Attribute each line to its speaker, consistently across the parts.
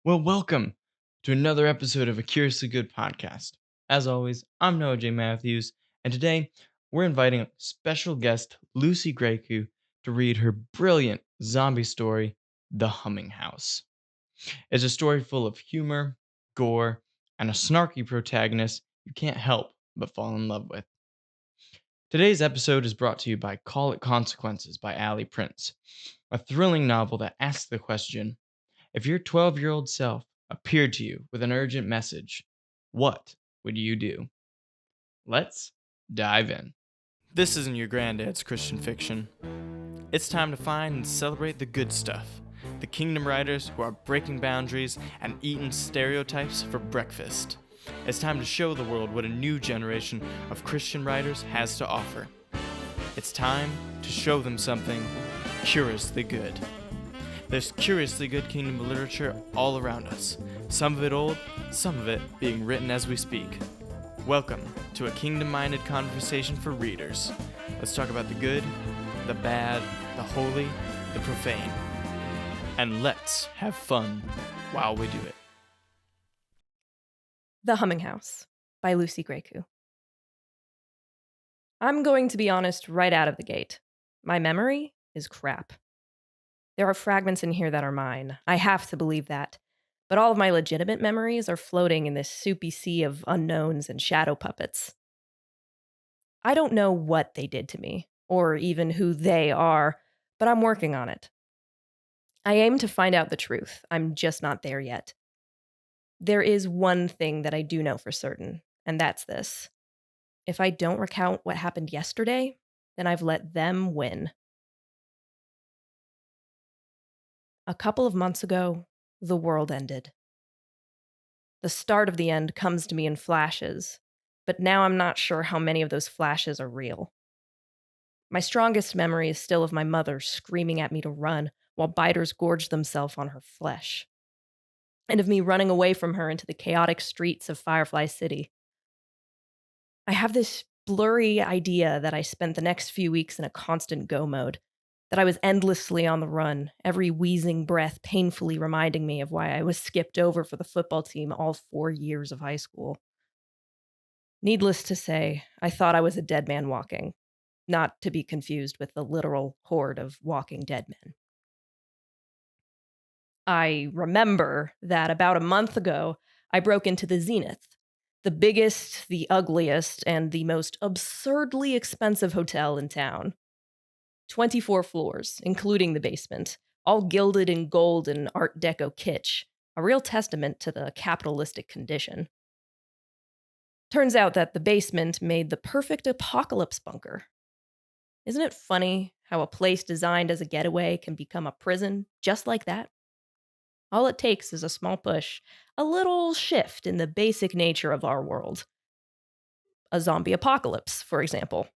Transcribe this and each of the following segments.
Speaker 1: Well, welcome to another episode of a Curiously Good podcast. As always, I'm Noah J. Matthews, and today we're inviting special guest Lucy Grecu to read her brilliant zombie story, The Humminghouse. It's a story full of humor, gore, and a snarky protagonist you can't help but fall in love with. Today's episode is brought to you by Call It Consequences by Ali Prince, a thrilling novel that asks the question: if your 12-year-old self appeared to you with an urgent message, what would you do? Let's dive in. This isn't your granddad's Christian fiction. It's time to find and celebrate the good stuff. The Kingdom Riders who are breaking boundaries and eating stereotypes for breakfast. It's time to show the world what a new generation of Christian writers has to offer. It's time to show them something curiously good. There's curiously good kingdom literature all around us, some of it old, some of it being written as we speak. Welcome to a kingdom-minded conversation for readers. Let's talk about the good, the bad, the holy, the profane. And let's have fun while we do it.
Speaker 2: The Humminghouse by Lucy Grecu. I'm going to be honest right out of the gate. My memory is crap. There are fragments in here that are mine. I have to believe that. But all of my legitimate memories are floating in this soupy sea of unknowns and shadow puppets. I don't know what they did to me, or even who they are, but I'm working on it. I aim to find out the truth. I'm just not there yet. There is one thing that I do know for certain, and that's this. If I don't recount what happened yesterday, then I've let them win. A couple of months ago, the world ended. The start of the end comes to me in flashes, but now I'm not sure how many of those flashes are real. My strongest memory is still of my mother screaming at me to run while biters gorged themselves on her flesh, and of me running away from her into the chaotic streets of Firefly City. I have this blurry idea that I spent the next few weeks in a constant go mode, that I was endlessly on the run, every wheezing breath painfully reminding me of why I was skipped over for the football team all 4 years of high school. Needless to say, I thought I was a dead man walking, not to be confused with the literal horde of walking dead men. I remember that about a month ago, I broke into the Zenith, the biggest, the ugliest, and the most absurdly expensive hotel in town. 24 floors, including the basement, all gilded in gold and Art Deco kitsch, a real testament to the capitalistic condition. Turns out that the basement made the perfect apocalypse bunker. Isn't it funny how a place designed as a getaway can become a prison just like that? All it takes is a small push, a little shift in the basic nature of our world. A zombie apocalypse, for example.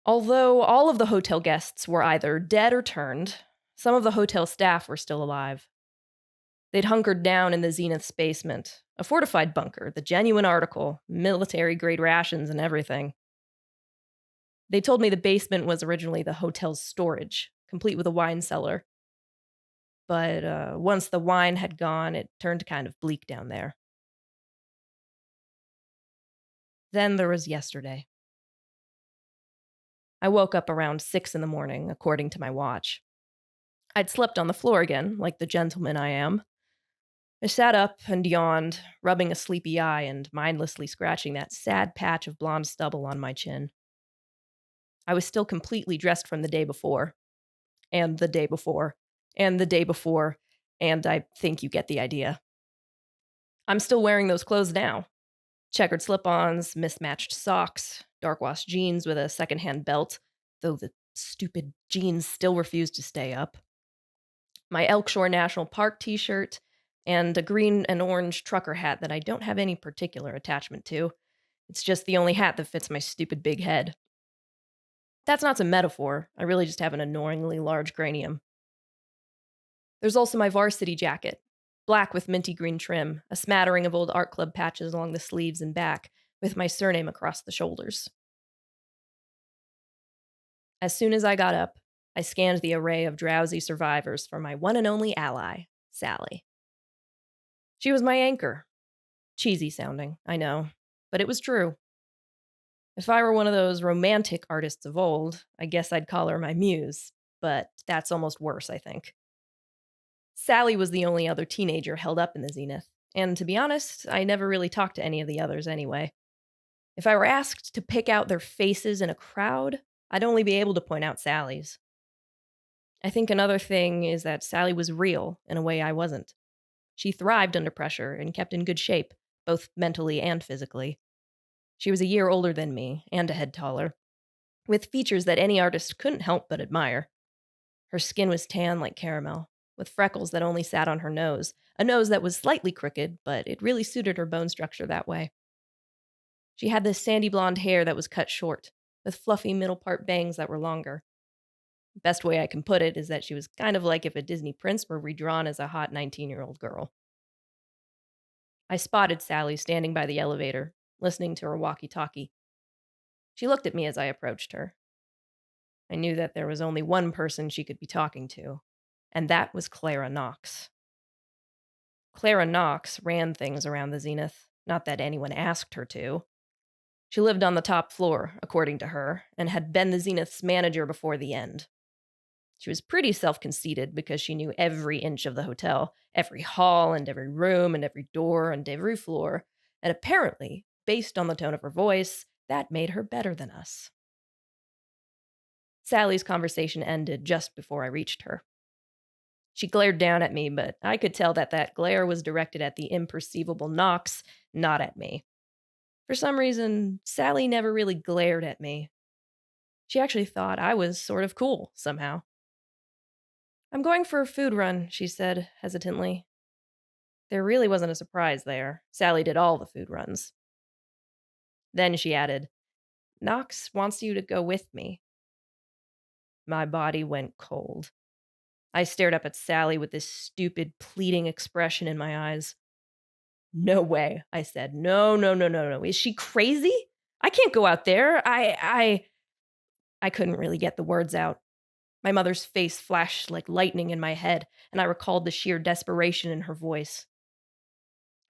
Speaker 2: Although all of the hotel guests were either dead or turned, some of the hotel staff were still alive. They'd hunkered down in the Zenith's basement, a fortified bunker, the genuine article, military-grade rations and everything. They told me the basement was originally the hotel's storage, complete with a wine cellar. But once the wine had gone, it turned kind of bleak down there. Then there was yesterday. I woke up around 6 in the morning, according to my watch. I'd slept on the floor again, like the gentleman I am. I sat up and yawned, rubbing a sleepy eye and mindlessly scratching that sad patch of blonde stubble on my chin. I was still completely dressed from the day before, and the day before, and the day before, and I think you get the idea. I'm still wearing those clothes now. Checkered slip-ons, mismatched socks, dark wash jeans with a secondhand belt, though the stupid jeans still refuse to stay up. My Elkshore National Park t-shirt, and a green and orange trucker hat that I don't have any particular attachment to. It's just the only hat that fits my stupid big head. That's not a metaphor. I really just have an annoyingly large cranium. There's also my varsity jacket, black with minty green trim, a smattering of old art club patches along the sleeves and back, with my surname across the shoulders. As soon as I got up, I scanned the array of drowsy survivors for my one and only ally, Sally. She was my anchor. Cheesy sounding, I know, but it was true. If I were one of those romantic artists of old, I guess I'd call her my muse, but that's almost worse, I think. Sally was the only other teenager held up in the zenith, and to be honest, I never really talked to any of the others anyway. If I were asked to pick out their faces in a crowd, I'd only be able to point out Sally's. I think another thing is that Sally was real in a way I wasn't. She thrived under pressure and kept in good shape, both mentally and physically. She was a year older than me and a head taller, with features that any artist couldn't help but admire. Her skin was tan like caramel, with freckles that only sat on her nose, a nose that was slightly crooked, but it really suited her bone structure that way. She had this sandy blonde hair that was cut short, with fluffy middle part bangs that were longer. Best way I can put it is that she was kind of like if a Disney prince were redrawn as a hot 19-year-old girl. I spotted Sally standing by the elevator, listening to her walkie talkie. She looked at me as I approached her. I knew that there was only one person she could be talking to, and that was Clara Knox. Clara Knox ran things around the Zenith, not that anyone asked her to. She lived on the top floor, according to her, and had been the Zenith's manager before the end. She was pretty self conceited because she knew every inch of the hotel, every hall and every room and every door and every floor, and apparently, based on the tone of her voice, that made her better than us. Sally's conversation ended just before I reached her. She glared down at me, but I could tell that that glare was directed at the imperceivable Knox, not at me. For some reason, Sally never really glared at me. She actually thought I was sort of cool, somehow. "I'm going for a food run," she said, hesitantly. There really wasn't a surprise there. Sally did all the food runs. Then she added, "Knox wants you to go with me." My body went cold. I stared up at Sally with this stupid, pleading expression in my eyes. "No way," I said. "No, no, no, no, no. Is she crazy? I can't go out there. I couldn't really get the words out. My mother's face flashed like lightning in my head, and I recalled the sheer desperation in her voice.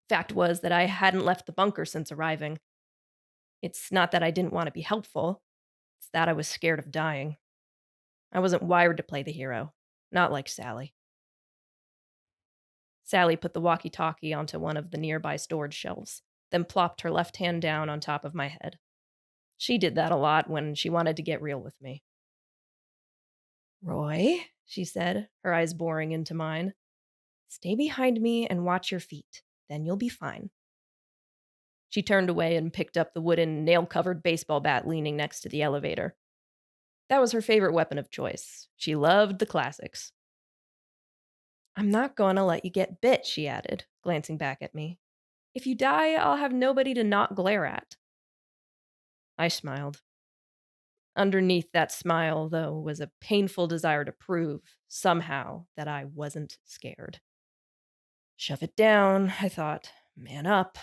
Speaker 2: Fact was that I hadn't left the bunker since arriving. It's not that I didn't want to be helpful, it's that I was scared of dying. I wasn't wired to play the hero, not like Sally. Sally put the walkie talkie onto one of the nearby storage shelves, then plopped her left hand down on top of my head. She did that a lot when she wanted to get real with me. "Roy," she said, her eyes boring into mine, "stay behind me and watch your feet. Then you'll be fine." She turned away and picked up the wooden, nail covered baseball bat leaning next to the elevator. That was her favorite weapon of choice. She loved the classics. "I'm not going to let you get bit," she added, glancing back at me. "If you die, I'll have nobody to not glare at." I smiled. Underneath that smile, though, was a painful desire to prove, somehow, that I wasn't scared. Shove it down, I thought. Man up.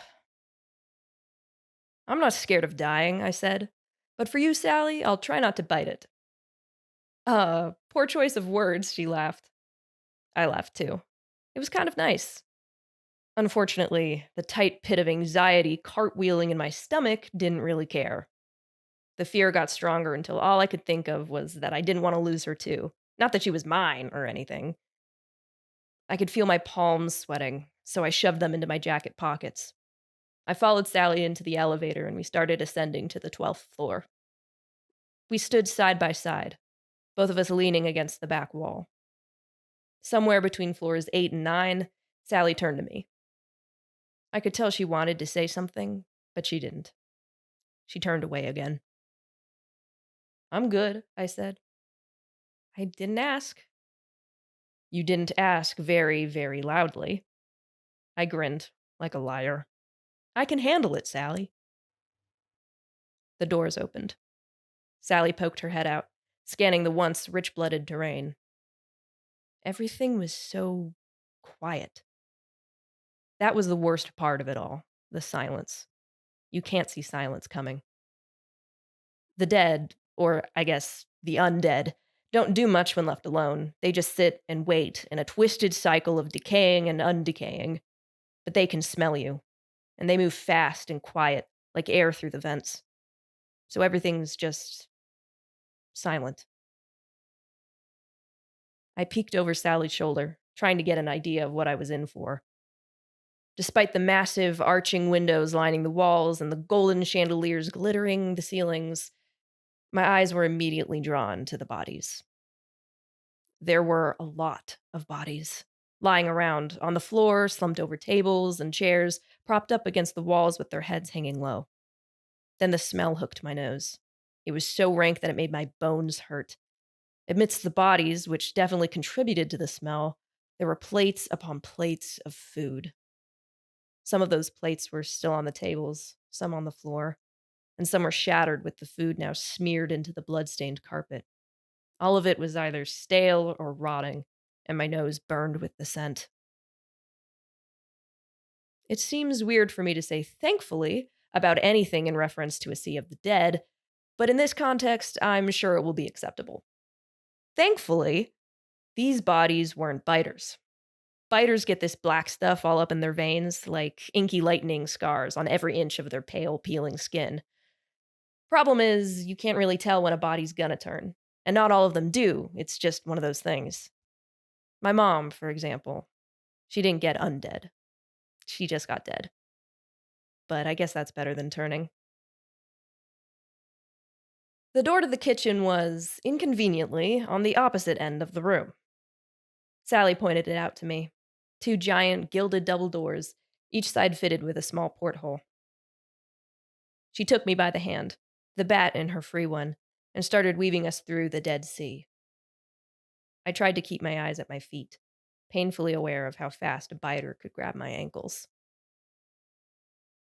Speaker 2: "I'm not scared of dying," I said. "But for you, Sally, I'll try not to bite it." Poor choice of words," she laughed. I laughed too. It was kind of nice. Unfortunately, the tight pit of anxiety cartwheeling in my stomach didn't really care. The fear got stronger until all I could think of was that I didn't want to lose her too. Not that she was mine or anything. I could feel my palms sweating, so I shoved them into my jacket pockets. I followed Sally into the elevator and we started ascending to the 12th floor. We stood side by side, both of us leaning against the back wall. Somewhere between floors 8 and 9, Sally turned to me. I could tell she wanted to say something, but she didn't. She turned away again. "I'm good," I said. "I didn't ask." "You didn't ask very, very loudly." I grinned, like a liar. "I can handle it, Sally." The doors opened. Sally poked her head out, scanning the once rich-blooded terrain. Everything was so quiet. That was the worst part of it all, the silence. You can't see silence coming. The dead, or I guess the undead, Don't do much when left alone. They just sit and wait in a twisted cycle of decaying and undecaying. But they can smell you, and they move fast and quiet, like air through the vents. So everything's just silent. I peeked over Sally's shoulder, trying to get an idea of what I was in for. Despite the massive arching windows lining the walls and the golden chandeliers glittering the ceilings, my eyes were immediately drawn to the bodies. There were a lot of bodies lying around on the floor, slumped over tables and chairs, propped up against the walls with their heads hanging low. Then the smell hooked my nose. It was so rank that it made my bones hurt. Amidst the bodies, which definitely contributed to the smell, there were plates upon plates of food. Some of those plates were still on the tables, some on the floor, and some were shattered with the food now smeared into the blood-stained carpet. All of it was either stale or rotting, and my nose burned with the scent. It seems weird for me to say thankfully about anything in reference to a sea of the dead, but in this context, I'm sure it will be acceptable. Thankfully, these bodies weren't biters. Biters get this black stuff all up in their veins, like inky lightning scars on every inch of their pale, peeling skin. Problem is, you can't really tell when a body's gonna turn. And not all of them do, it's just one of those things. My mom, for example, she didn't get undead. She just got dead. But I guess that's better than turning. The door to the kitchen was, inconveniently, on the opposite end of the room. Sally pointed it out to me. Two giant, gilded double doors, each side fitted with a small porthole. She took me by the hand, the bat in her free one, and started weaving us through the Dead Sea. I tried to keep my eyes at my feet, painfully aware of how fast a biter could grab my ankles.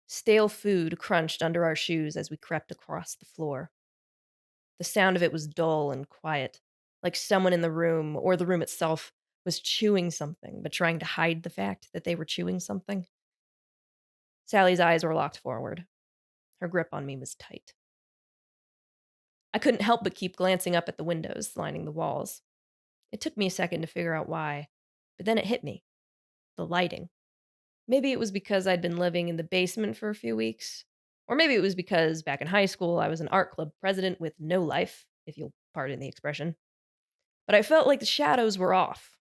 Speaker 2: Stale food crunched under our shoes as we crept across the floor. The sound of it was dull and quiet, like someone in the room, or the room itself, was chewing something, but trying to hide the fact that they were chewing something. Sally's eyes were locked forward. Her grip on me was tight. I couldn't help but keep glancing up at the windows lining the walls. It took me a second to figure out why, but then it hit me. The lighting. Maybe it was because I'd been living in the basement for a few weeks. Or maybe it was because back in high school I was an art club president with no life, if you'll pardon the expression. But I felt like the shadows were off.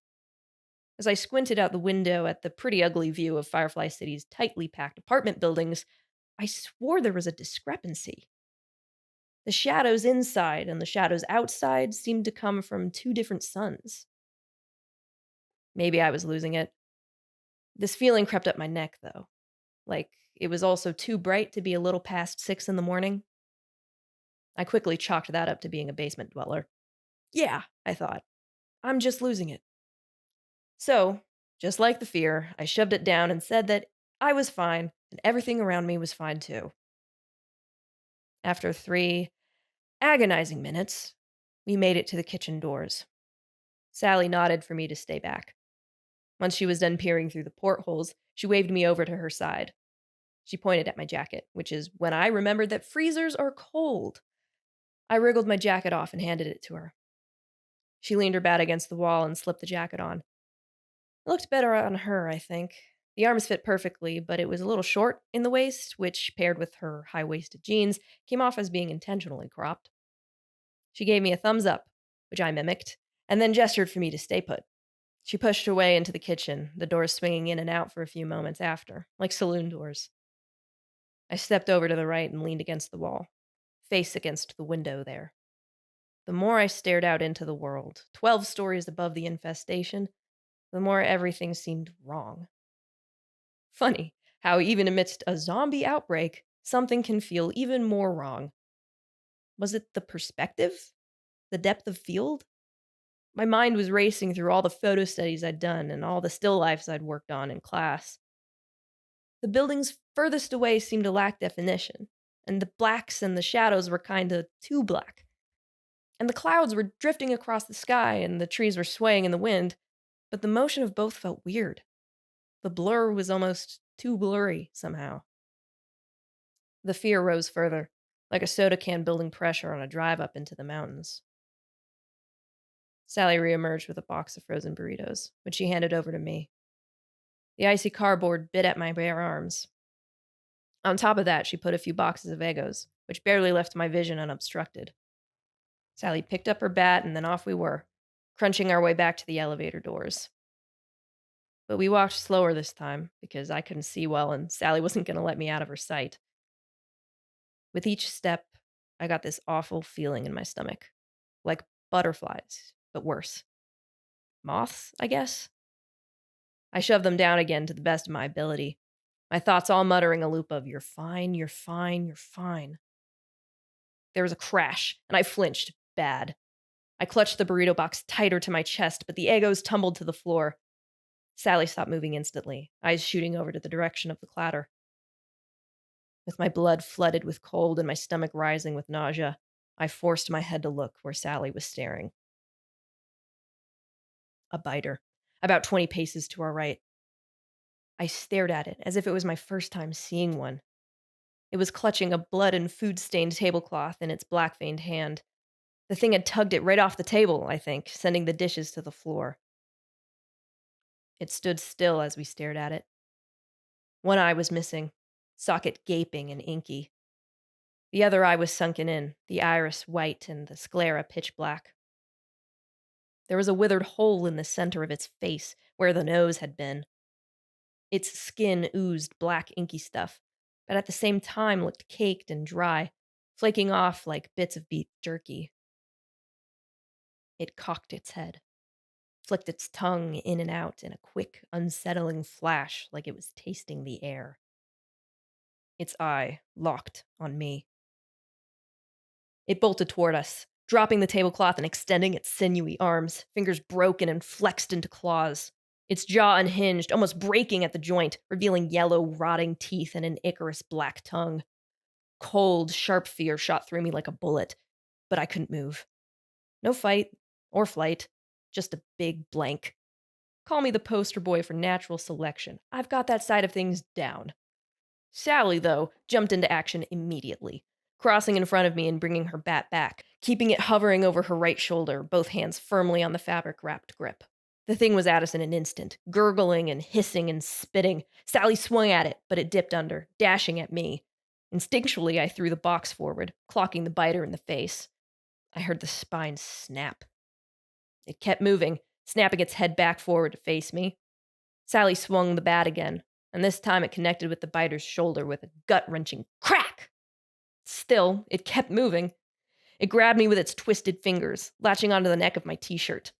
Speaker 2: As I squinted out the window at the pretty ugly view of Firefly City's tightly packed apartment buildings, I swore there was a discrepancy. The shadows inside and the shadows outside seemed to come from two different suns. Maybe I was losing it. This feeling crept up my neck, though. Like it was also too bright to be a little past 6 in the morning. I quickly chalked that up to being a basement dweller. Yeah, I thought. I'm just losing it. So, just like the fear, I shoved it down and said that I was fine and everything around me was fine too. After 3 agonizing minutes, we made it to the kitchen doors. Sally nodded for me to stay back. Once she was done peering through the portholes, she waved me over to her side. She pointed at my jacket, which is when I remembered that freezers are cold. I wriggled my jacket off and handed it to her. She leaned her bat against the wall and slipped the jacket on. It looked better on her, I think. The arms fit perfectly, but it was a little short in the waist, which, paired with her high waisted jeans, came off as being intentionally cropped. She gave me a thumbs up, which I mimicked, and then gestured for me to stay put. She pushed her way into the kitchen, the doors swinging in and out for a few moments after, like saloon doors. I stepped over to the right and leaned against the wall, face against the window there. The more I stared out into the world, 12 stories above the infestation, the more everything seemed wrong. Funny how, even amidst a zombie outbreak, something can feel even more wrong. Was it the perspective? The depth of field? My mind was racing through all the photo studies I'd done and all the still lifes I'd worked on in class. The buildings furthest away seemed to lack definition, and the blacks and the shadows were kinda too black. And the clouds were drifting across the sky and the trees were swaying in the wind, but the motion of both felt weird. The blur was almost too blurry somehow. The fear rose further, like a soda can building pressure on a drive up into the mountains. Sally reemerged with a box of frozen burritos, which she handed over to me. The icy cardboard bit at my bare arms. On top of that, she put a few boxes of Eggos, which barely left my vision unobstructed. Sally picked up her bat, and then off we were, crunching our way back to the elevator doors. But we walked slower this time because I couldn't see well and Sally wasn't going to let me out of her sight. With each step, I got this awful feeling in my stomach, like butterflies, but worse. Moths, I guess? I shoved them down again to the best of my ability, my thoughts all muttering a loop of, "You're fine, you're fine, you're fine." There was a crash, and I flinched bad. I clutched the burrito box tighter to my chest, but the Eggos tumbled to the floor. Sally stopped moving instantly, eyes shooting over to the direction of the clatter. With my blood flooded with cold and my stomach rising with nausea, I forced my head to look where Sally was staring. A biter, about 20 paces to our right. I stared at it as if it was my first time seeing one. It was clutching a blood and food stained tablecloth in its black veined hand. The thing had tugged it right off the table, I think, sending the dishes to the floor. It stood still as we stared at it. One eye was missing, socket gaping and inky. The other eye was sunken in, the iris white and the sclera pitch black. There was a withered hole in the center of its face, where the nose had been. Its skin oozed black inky stuff, but at the same time looked caked and dry, flaking off like bits of beef jerky. It cocked its head, flicked its tongue in and out in a quick, unsettling flash like it was tasting the air. Its eye locked on me. It bolted toward us, dropping the tablecloth and extending its sinewy arms, fingers broken and flexed into claws. Its jaw unhinged, almost breaking at the joint, revealing yellow, rotting teeth and an ichorous black tongue. Cold, sharp fear shot through me like a bullet, but I couldn't move. No fight or flight, just a big blank. Call me the poster boy for natural selection. I've got that side of things down. Sally, though, jumped into action immediately, crossing in front of me and bringing her bat back, keeping it hovering over her right shoulder, both hands firmly on the fabric-wrapped grip. The thing was at us in an instant, gurgling and hissing and spitting. Sally swung at it, but it dipped under, dashing at me. Instinctually, I threw the box forward, clocking the biter in the face. I heard the spine snap. It kept moving, snapping its head back forward to face me. Sally swung the bat again, and this time it connected with the biter's shoulder with a gut-wrenching crack. Still, it kept moving. It grabbed me with its twisted fingers, latching onto the neck of my t-shirt.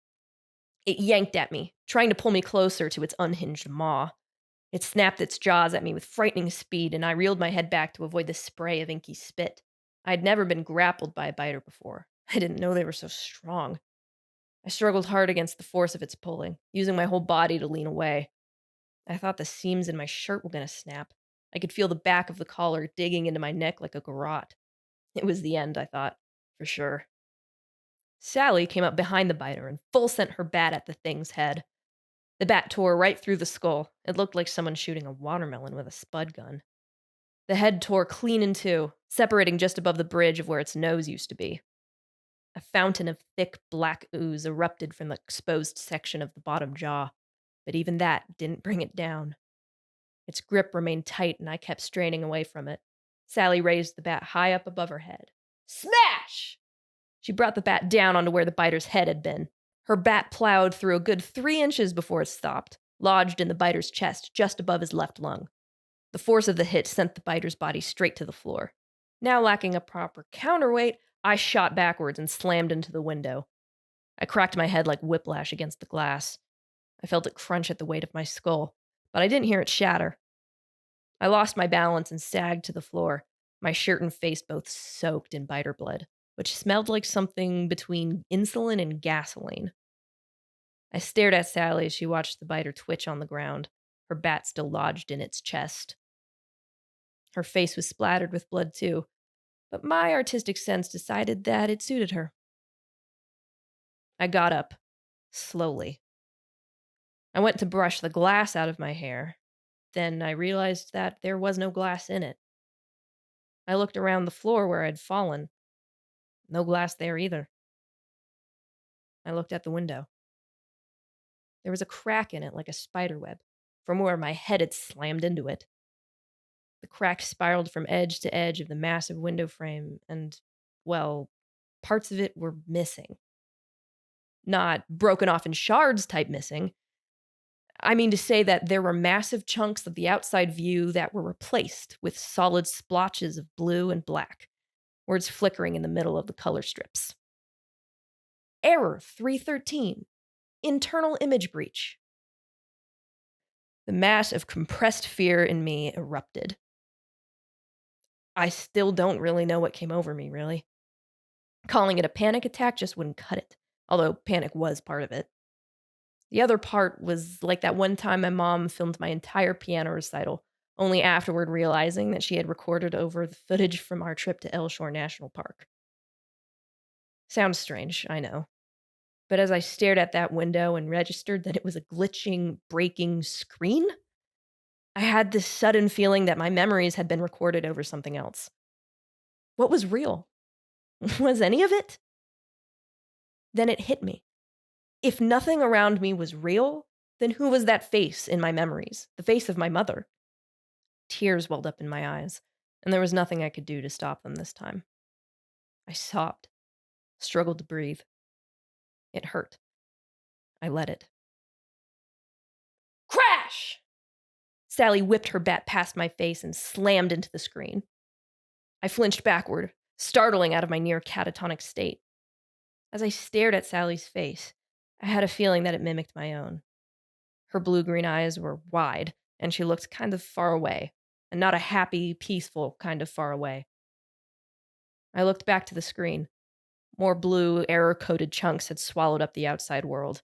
Speaker 2: It yanked at me, trying to pull me closer to its unhinged maw. It snapped its jaws at me with frightening speed, and I reeled my head back to avoid the spray of inky spit. I had never been grappled by a biter before. I didn't know they were so strong. I struggled hard against the force of its pulling, using my whole body to lean away. I thought the seams in my shirt were going to snap. I could feel the back of the collar digging into my neck like a garrote. It was the end, I thought, for sure. Sally came up behind the biter and full sent her bat at the thing's head. The bat tore right through the skull. It looked like someone shooting a watermelon with a spud gun. The head tore clean in two, separating just above the bridge of where its nose used to be. A fountain of thick black ooze erupted from the exposed section of the bottom jaw, but even that didn't bring it down. Its grip remained tight, and I kept straining away from it. Sally raised the bat high up above her head. Smash! She brought the bat down onto where the biter's head had been. Her bat plowed through a good 3 inches before it stopped, lodged in the biter's chest just above his left lung. The force of the hit sent the biter's body straight to the floor. Now lacking a proper counterweight, I shot backwards and slammed into the window. I cracked my head like whiplash against the glass. I felt it crunch at the weight of my skull, but I didn't hear it shatter. I lost my balance and sagged to the floor, my shirt and face both soaked in biter blood, which smelled like something between insulin and gasoline. I stared at Sally as she watched the biter twitch on the ground, her bat still lodged in its chest. Her face was splattered with blood too, but my artistic sense decided that it suited her. I got up, slowly. I went to brush the glass out of my hair. Then I realized that there was no glass in it. I looked around the floor where I'd fallen. No glass there either. I looked at the window. There was a crack in it like a spider web, from where my head had slammed into it. The crack spiraled from edge to edge of the massive window frame, and, well, parts of it were missing. Not broken off in shards type missing. I mean to say that there were massive chunks of the outside view that were replaced with solid splotches of blue and black, words flickering in the middle of the color strips. Error 313. Internal image breach. The mass of compressed fear in me erupted. I still don't really know what came over me, really. Calling it a panic attack just wouldn't cut it, although panic was part of it. The other part was like that one time my mom filmed my entire piano recital, only afterward realizing that she had recorded over the footage from our trip to Elshore National Park. Sounds strange, I know. But as I stared at that window and registered that it was a glitching, breaking screen, I had this sudden feeling that my memories had been recorded over something else. What was real? Was any of it? Then it hit me. If nothing around me was real, then who was that face in my memories? The face of my mother. Tears welled up in my eyes, and there was nothing I could do to stop them this time. I sobbed, struggled to breathe. It hurt. I let it. Crash! Sally whipped her bat past my face and slammed into the screen. I flinched backward, startling out of my near catatonic state. As I stared at Sally's face, I had a feeling that it mimicked my own. Her blue-green eyes were wide, and she looked kind of far away, and not a happy, peaceful kind of far away. I looked back to the screen. More blue, error-coded chunks had swallowed up the outside world.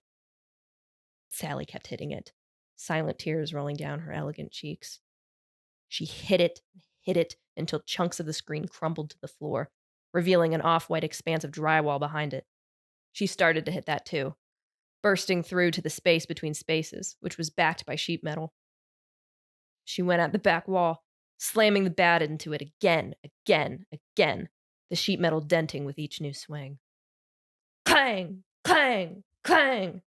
Speaker 2: Sally kept hitting it, silent tears rolling down her elegant cheeks. She hit it until chunks of the screen crumbled to the floor, revealing an off-white expanse of drywall behind it. She started to hit that too, bursting through to the space between spaces, which was backed by sheet metal. She went at the back wall, slamming the bat into it again, the sheet metal denting with each new swing. Clang! Clang! Clang!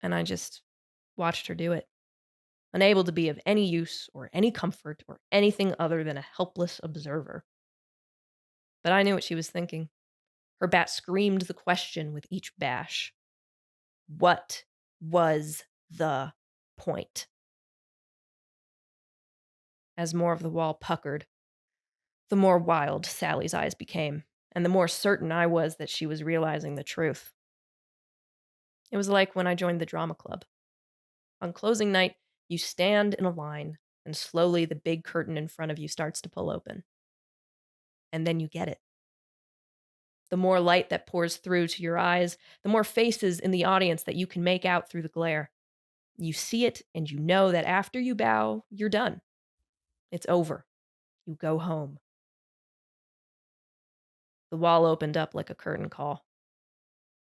Speaker 2: And I just watched her do it, unable to be of any use or any comfort or anything other than a helpless observer. But I knew what she was thinking. Her bat screamed the question with each bash. What was the point? As more of the wall puckered, the more wild Sally's eyes became, and the more certain I was that she was realizing the truth. It was like when I joined the drama club. On closing night, you stand in a line, and slowly the big curtain in front of you starts to pull open. And then you get it. The more light that pours through to your eyes, the more faces in the audience that you can make out through the glare. You see it, and you know that after you bow, you're done. It's over. You go home. The wall opened up like a curtain call.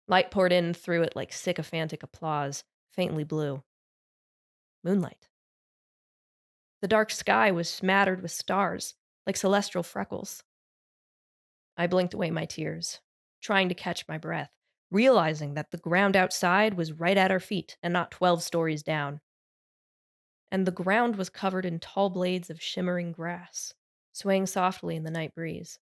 Speaker 2: Light poured in through it like sycophantic applause, faintly blue. Moonlight. The dark sky was smattered with stars, like celestial freckles. I blinked away my tears, trying to catch my breath, realizing that the ground outside was right at our feet and not 12 stories down. And the ground was covered in tall blades of shimmering grass, swaying softly in the night breeze.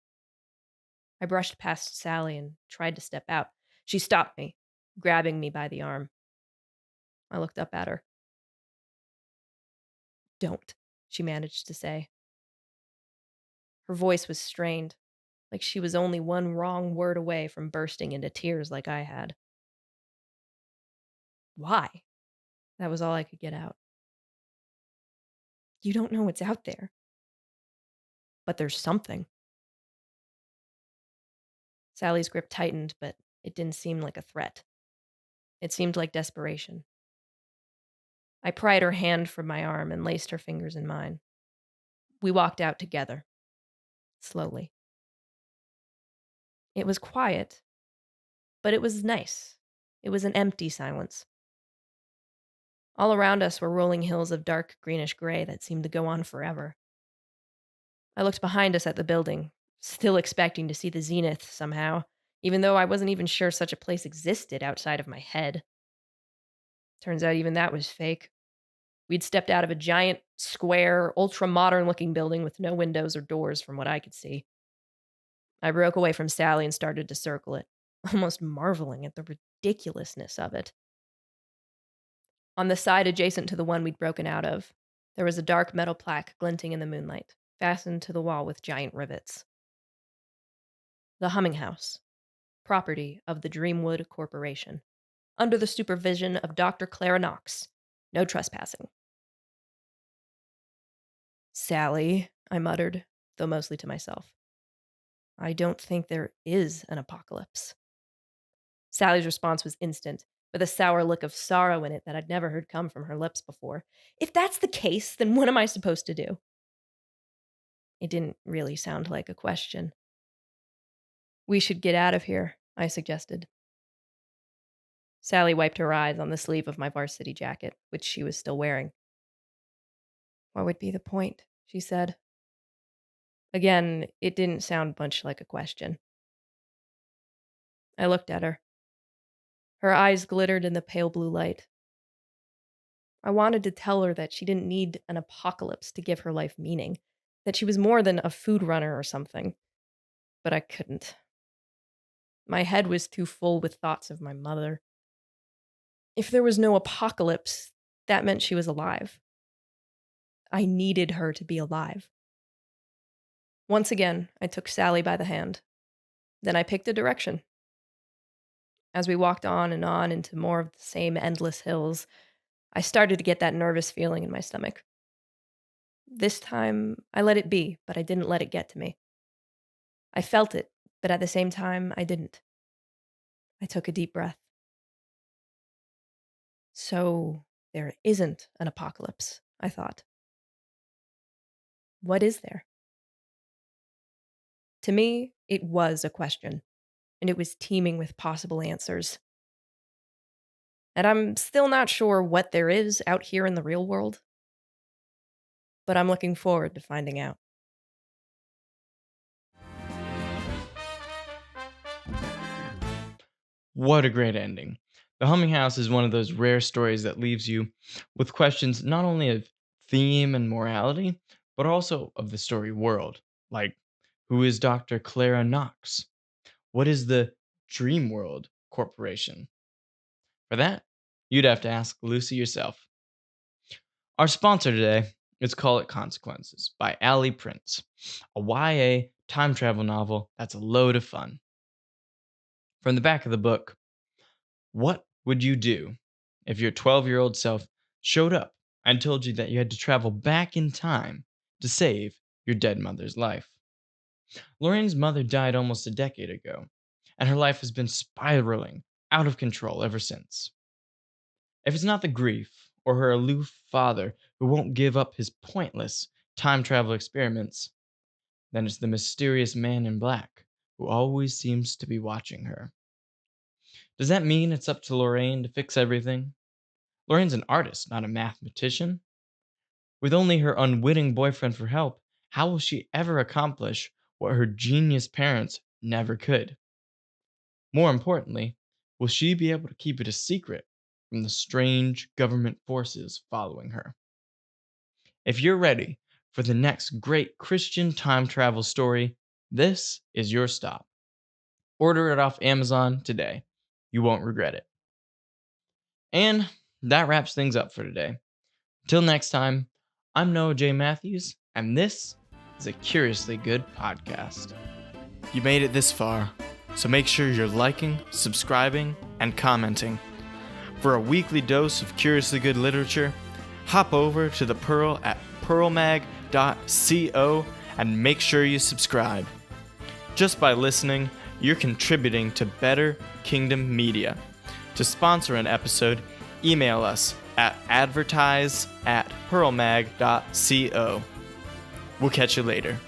Speaker 2: I brushed past Sally and tried to step out. She stopped me, grabbing me by the arm. I looked up at her. Don't, she managed to say. Her voice was strained, like she was only one wrong word away from bursting into tears like I had. Why? That was all I could get out. You don't know what's out there. But there's something. Sally's grip tightened, but it didn't seem like a threat. It seemed like desperation. I pried her hand from my arm and laced her fingers in mine. We walked out together, slowly. It was quiet, but it was nice. It was an empty silence. All around us were rolling hills of dark greenish gray that seemed to go on forever. I looked behind us at the building, still expecting to see the zenith somehow, even though I wasn't even sure such a place existed outside of my head. Turns out even that was fake. We'd stepped out of a giant, square, ultra modern looking building with no windows or doors from what I could see. I broke away from Sally and started to circle it, almost marveling at the ridiculousness of it. On the side adjacent to the one we'd broken out of, there was a dark metal plaque glinting in the moonlight, fastened to the wall with giant rivets. The Humminghouse, property of the Dreamwood Corporation, under the supervision of Dr. Clara Knox. No trespassing. Sally, I muttered, though mostly to myself. I don't think there is an apocalypse. Sally's response was instant, with a sour look of sorrow in it that I'd never heard come from her lips before. If that's the case, then what am I supposed to do? It didn't really sound like a question. We should get out of here, I suggested. Sally wiped her eyes on the sleeve of my varsity jacket, which she was still wearing. What would be the point? She said. Again, it didn't sound much like a question. I looked at her. Her eyes glittered in the pale blue light. I wanted to tell her that she didn't need an apocalypse to give her life meaning, that she was more than a food runner or something. But I couldn't. My head was too full with thoughts of my mother. If there was no apocalypse, that meant she was alive. I needed her to be alive. Once again, I took Sally by the hand. Then I picked a direction. As we walked on and on into more of the same endless hills, I started to get that nervous feeling in my stomach. This time, I let it be, but I didn't let it get to me. I felt it, but at the same time, I didn't. I took a deep breath. So, there isn't an apocalypse, I thought. What is there? To me, it was a question, and it was teeming with possible answers. And I'm still not sure what there is out here in the real world, but I'm looking forward to finding out.
Speaker 1: What a great ending. The Humming House is one of those rare stories that leaves you with questions not only of theme and morality, but also of the story world. Like, who is Dr. Clara Knox? What is the Dream World Corporation? For that, you'd have to ask Lucy yourself. Our sponsor today is Call It Consequences by Ali Prince, a YA time travel novel that's a load of fun. From the back of the book, what would you do if your 12-year-old self showed up and told you that you had to travel back in time to save your dead mother's life? Lorraine's mother died almost a decade ago, and her life has been spiraling out of control ever since. If it's not the grief or her aloof father who won't give up his pointless time travel experiments, then it's the mysterious man in black who always seems to be watching her. Does that mean it's up to Lorraine to fix everything? Lorraine's an artist, not a mathematician. With only her unwitting boyfriend for help, how will she ever accomplish what her genius parents never could? More importantly, will she be able to keep it a secret from the strange government forces following her? If you're ready for the next great Christian time travel story, this is your stop. Order it off Amazon today. You won't regret it. And that wraps things up for today. Till next time, I'm Noah J. Matthews, and this is a Curiously Good podcast. You made it this far, so make sure you're liking, subscribing, and commenting. For a weekly dose of Curiously Good literature, hop over to the Pearl at pearlmag.co and make sure you subscribe. Just by listening, you're contributing to Better Kingdom Media. To sponsor an episode, email us at advertise@pearlmag.co. We'll catch you later.